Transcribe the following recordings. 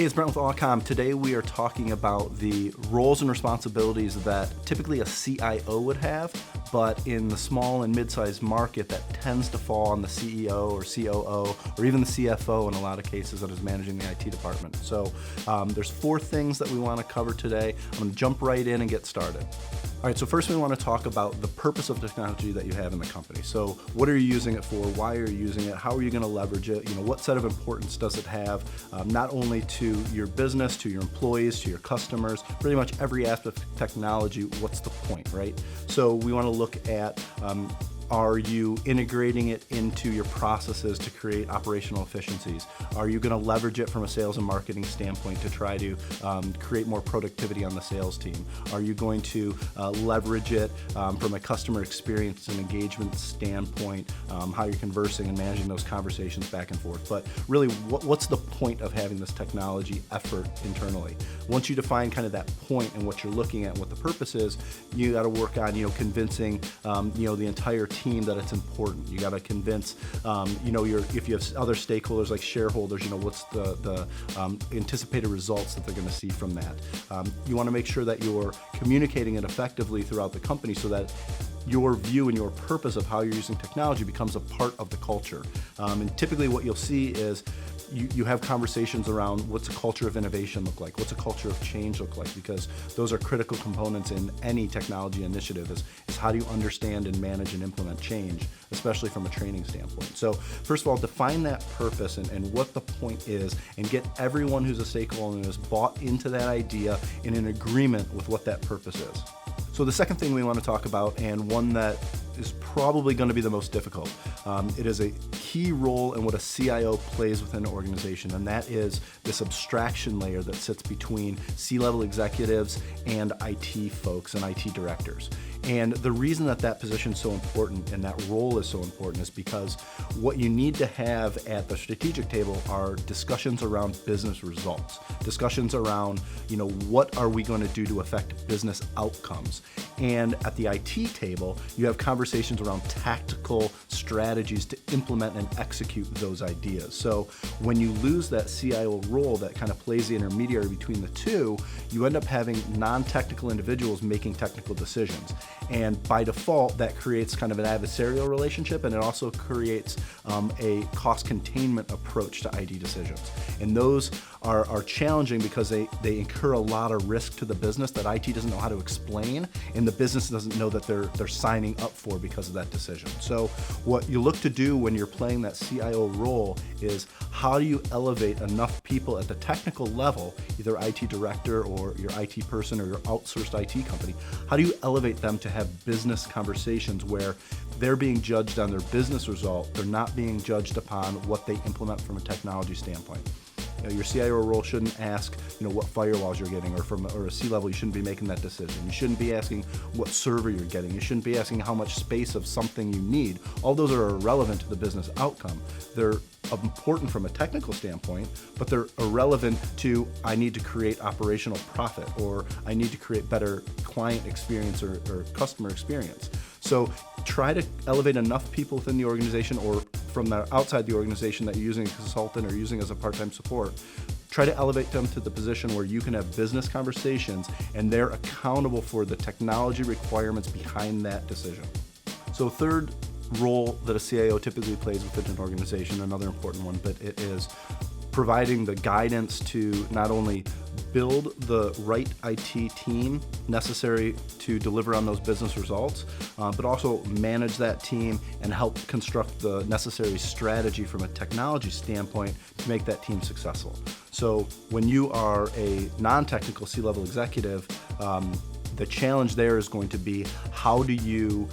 Hey, it's Brent with Allcom. Today we are talking about the roles and responsibilities that typically a CIO would have, but in the small and mid-sized market that tends to fall on the CEO or COO or even the CFO in a lot of cases that is managing the IT department. So there's 4 things that we want to cover today. I'm going to jump right in and get started. All right, so first we want to talk about the purpose of technology that you have in the company. So what are you using it for? Why are you using it? How are you going to leverage it? What set of importance does it have, not only to your business, to your employees, to your customers, pretty much every aspect of technology, what's the point, right? So we want to look at are you integrating it into your processes to create operational efficiencies? Are you going to leverage it from a sales and marketing standpoint to try to create more productivity on the sales team? Are you going to leverage it from a customer experience and engagement standpoint, how you're conversing and managing those conversations back and forth? But really, what's the point of having this technology effort internally? Once you define kind of that point and what you're looking at, what the purpose is, you got to work on convincing the entire team that it's important. You got to convince if you have other stakeholders like shareholders, what's the anticipated results that they're going to see from that. You want to make sure that you're communicating it effectively throughout the company so that your view and your purpose of how you're using technology becomes a part of the culture. And typically what you'll see is you have conversations around what's a culture of innovation look like, what's a culture of change look like, because those are critical components in any technology initiative is how do you understand and manage and implement change, especially from a training standpoint. So first of all, define that purpose and what the point is and get everyone who's a stakeholder and is bought into that idea in an agreement with what that purpose is. So the second thing we want to talk about, and one that is probably going to be the most difficult, it is a key role in what a CIO plays within an organization, and that is this abstraction layer that sits between C-level executives and IT folks and IT directors. And the reason that position is so important and that role is so important is because what you need to have at the strategic table are discussions around business results, discussions around, what are we going to do to affect business outcomes. And at the IT table, you have conversations around tactical strategies to implement and execute those ideas. So when you lose that CIO role that kind of plays the intermediary between the two, you end up having non-technical individuals making technical decisions. And by default, that creates kind of an adversarial relationship, and it also creates a cost containment approach to IT decisions. And those are challenging because they incur a lot of risk to the business that IT doesn't know how to explain, and the business doesn't know that they're signing up for because of that decision. So what you look to do when you're playing that CIO role is how do you elevate enough people at the technical level, either IT director or your IT person or your outsourced IT company, how do you elevate them to have business conversations where they're being judged on their business result, they're not being judged upon what they implement from a technology standpoint. Your CIO role shouldn't ask, what firewalls you're getting, or a C-level, you shouldn't be making that decision. You shouldn't be asking what server you're getting. You shouldn't be asking how much space of something you need. All those are irrelevant to the business outcome. They're important from a technical standpoint, but they're irrelevant to I need to create operational profit, or I need to create better client experience or customer experience. So try to elevate enough people within the organization or from outside the organization that you're using a consultant or using as a part-time support. Try to elevate them to the position where you can have business conversations and they're accountable for the technology requirements behind that decision. So third role that a CIO typically plays within an organization, another important one, but it is providing the guidance to not only build the right IT team necessary to deliver on those business results, but also manage that team and help construct the necessary strategy from a technology standpoint to make that team successful. So when you are a non-technical C-level executive, the challenge there is going to be how do you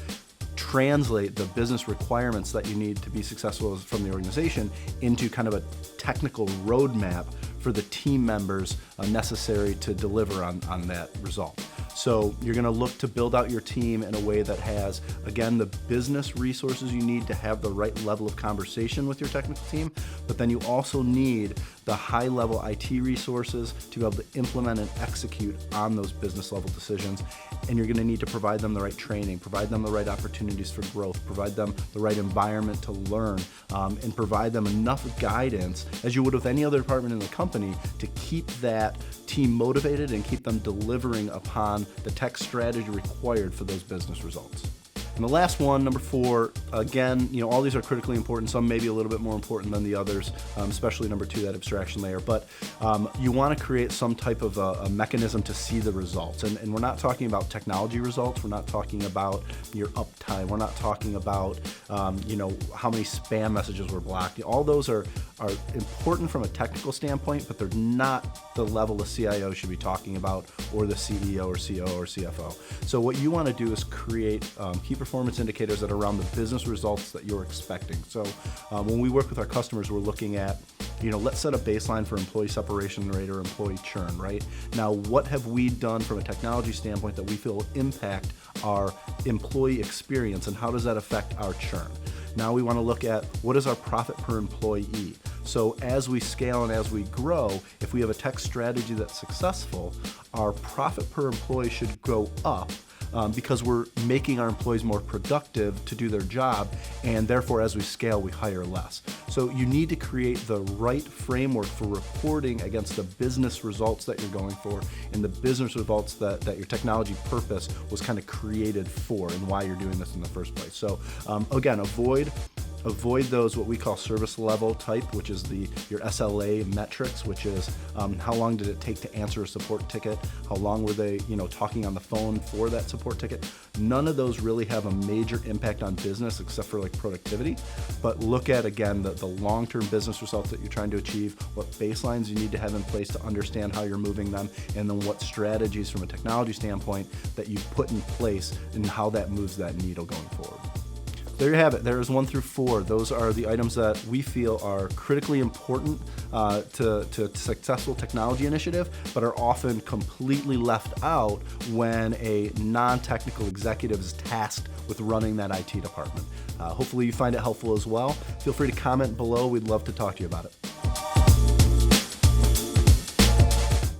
translate the business requirements that you need to be successful from the organization into kind of a technical roadmap for the team members necessary to deliver on that result. So you're going to look to build out your team in a way that has, again, the business resources you need to have the right level of conversation with your technical team, but then you also need the high-level IT resources to be able to implement and execute on those business-level decisions. And you're going to need to provide them the right training, provide them the right opportunities for growth, provide them the right environment to learn, and provide them enough guidance, as you would with any other department in the company, to keep that team motivated and keep them delivering upon the tech strategy required for those business results. And the last one, number 4, again, all these are critically important. Some may be a little bit more important than the others, especially number 2, that abstraction layer. But you want to create some type of a mechanism to see the results. And we're not talking about technology results. We're not talking about your uptime. We're not talking about, how many spam messages were blocked. All those are important from a technical standpoint, but they're not the level the CIO should be talking about, or the CEO or COO or CFO. So what you want to do is create key performance indicators that are around the business results that you're expecting. So when we work with our customers, we're looking at, let's set a baseline for employee separation rate or employee churn, right? Now, what have we done from a technology standpoint that we feel will impact our employee experience, and how does that affect our churn? Now we want to look at what is our profit per employee. So as we scale and as we grow, if we have a tech strategy that's successful, our profit per employee should go up, because we're making our employees more productive to do their job, and therefore as we scale, we hire less. So you need to create the right framework for reporting against the business results that you're going for, and the business results that your technology purpose was kind of created for, and why you're doing this in the first place. So again, avoid those what we call service level type, which is your SLA metrics, which is how long did it take to answer a support ticket, how long were they talking on the phone for that support ticket. None of those really have a major impact on business except for like productivity. But look at, again, the long-term business results that you're trying to achieve, what baselines you need to have in place to understand how you're moving them, and then what strategies from a technology standpoint that you put in place and how that moves that needle going forward. There you have it. There is 1 through 4. Those are the items that we feel are critically important to successful technology initiative, but are often completely left out when a non-technical executive is tasked with running that IT department. Hopefully you find it helpful as well. Feel free to comment below. We'd love to talk to you about it.